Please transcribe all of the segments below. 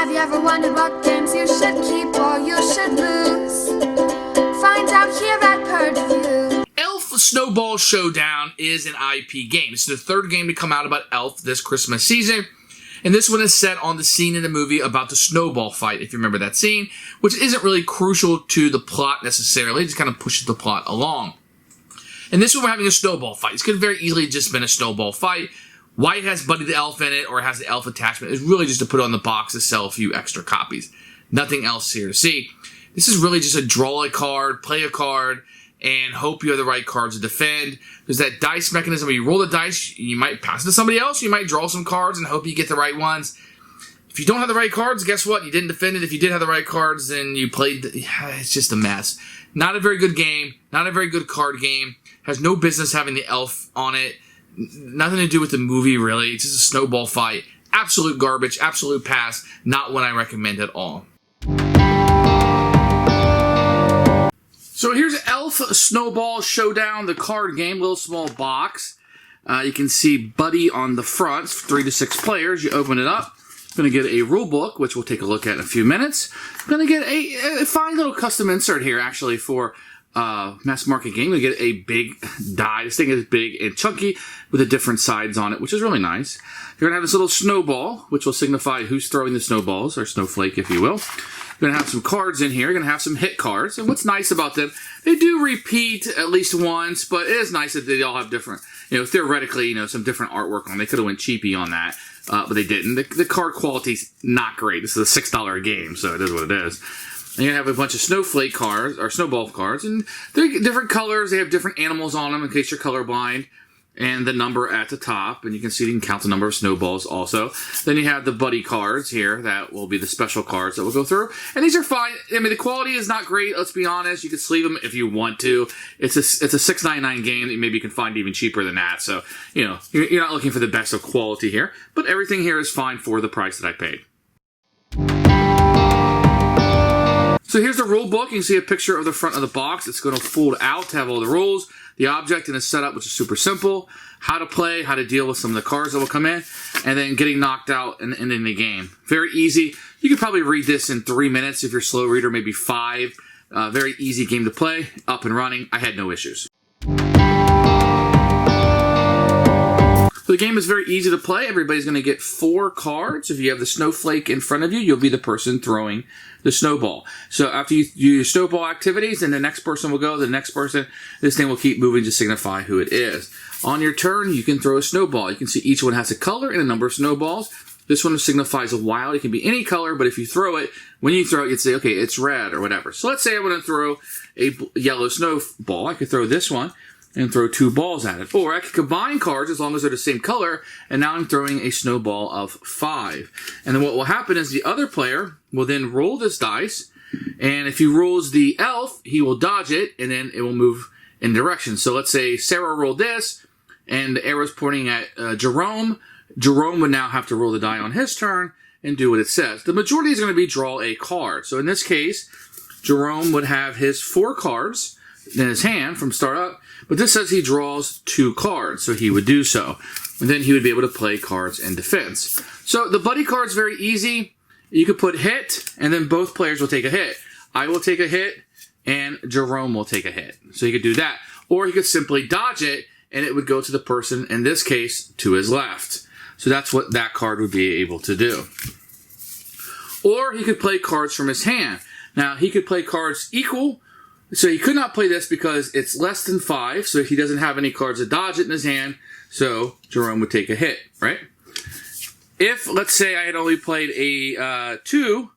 Have you ever wondered what games you should keep or you should lose? Find out here at Purge Review. Elf Snowball Showdown is an IP game. It's the third game to come out about Elf this Christmas season. And this one is set on the scene in the movie about the snowball fight, if you remember that scene, which isn't really crucial to the plot necessarily. It just kind of pushes the plot along. And this one we're having a snowball fight. This could have very easily just been a snowball fight. Why it has Buddy the Elf in it or it has the elf attachment is really just to put it on the box to sell a few extra copies. Nothing else here to see. This is really just a draw a card, play a card, and hope you have the right cards to defend. There's that dice mechanism where you roll the dice, you might pass it to somebody else, you might draw some cards and hope you get the right ones. If you don't have the right cards, guess what? You didn't defend it. If you did have the right cards, then you played. It's just a mess. Not a very good game. Not a very good card game. Has no business having the elf on it. Nothing to do with the movie, really. It's just a snowball fight. Absolute garbage. Absolute pass. Not one I recommend at all. So here's Elf Snowball Showdown, the card game. Little small box. You can see Buddy on the front. 3 to 6 players. You open it up. Going to get a rule book, which we'll take a look at in a few minutes. Going to get a fine little custom insert here, actually, for mass market game. We get a big die. This thing is big and chunky with the different sides on it, which is really nice. You're going to have this little snowball, which will signify who's throwing the snowballs, or snowflake, if you will. You're going to have some cards in here. You're going to have some hit cards. And what's nice about them, they do repeat at least once, but it is nice that they all have different, theoretically, some different artwork on them. They could have went cheapy on that, but they didn't. The card quality's not great. This is a $6 game, so it is what it is. And you're going to have a bunch of snowflake cards, or snowball cards, and they're different colors. They have different animals on them in case you're colorblind, and the number at the top, and you can count the number of snowballs also. Then you have the buddy cards here. That will be the special cards that we'll go through. And these are fine. I mean, the quality is not great, let's be honest. You can sleeve them if you want to. It's a $6.99 game that maybe you can find even cheaper than that. So, you're not looking for the best of quality here. But everything here is fine for the price that I paid. So here's the rule book. You can see a picture of the front of the box. It's going to fold out to have all the rules, the object, and the setup, which is super simple. How to play, how to deal with some of the cards that will come in, and then getting knocked out and ending the game. Very easy. You could probably read this in 3 minutes if you're a slow reader, maybe 5. Very easy game to play. Up and running. I had no issues. So the game is very easy to play. Everybody's going to get 4 cards. If you have the snowflake in front of you, you'll be the person throwing the snowball. So after you do your snowball activities, then the next person will go, the next person, this thing will keep moving to signify who it is. On your turn, you can throw a snowball. You can see each one has a color and a number of snowballs. This one signifies a wild. It can be any color, but if you throw it, when you throw it, you'd say, okay, it's red or whatever. So let's say I want to throw a yellow snowball. I could throw this one and throw 2 balls at it. Or I could combine cards as long as they're the same color, and now I'm throwing a snowball of 5. And then what will happen is the other player will then roll this dice, and if he rolls the elf, he will dodge it, and then it will move in direction. So let's say Sarah rolled this, and the arrow's pointing at Jerome. Jerome would now have to roll the die on his turn and do what it says. The majority is going to be draw a card. So in this case, Jerome would have his 4 cards in his hand from start up, but this says he draws 2 cards, so he would do so. And then he would be able to play cards in defense. So the buddy card's very easy. You could put hit, and then both players will take a hit. I will take a hit, and Jerome will take a hit. So you could do that. Or he could simply dodge it, and it would go to the person, in this case, to his left. So that's what that card would be able to do. Or he could play cards from his hand. Now, he could play cards equal. So he could not play this because it's less than 5, so he doesn't have any cards to dodge it in his hand, so Jerome would take a hit, right? If, let's say, I had only played a 2,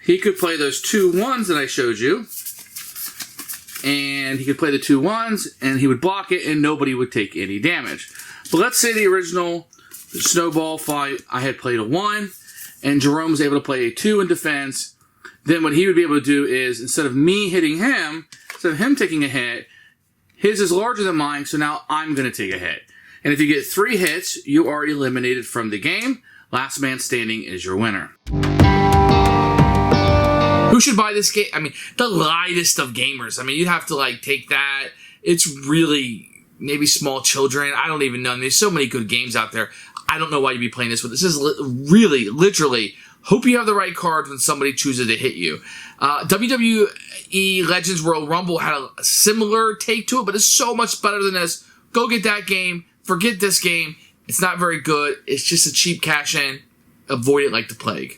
he could play those 2 1s that I showed you, and he could play the 2 1s, and he would block it, and nobody would take any damage. But let's say the original snowball fight, I had played a 1, and Jerome was able to play a 2 in defense. Then what he would be able to do is, instead of me hitting him, instead of him taking a hit, his is larger than mine, so now I'm going to take a hit. And if you get 3 hits, you are eliminated from the game. Last man standing is your winner. Who should buy this game? I mean, the lightest of gamers. I mean, you'd have to, take that. It's really maybe small children. I don't even know. There's so many good games out there. I don't know why you'd be playing this, but this is really, literally Hope you have the right cards when somebody chooses to hit you. WWE Legends Royal Rumble had a similar take to it, but it's so much better than this. Go get that game. Forget this game. It's not very good. It's just a cheap cash-in. Avoid it like the plague.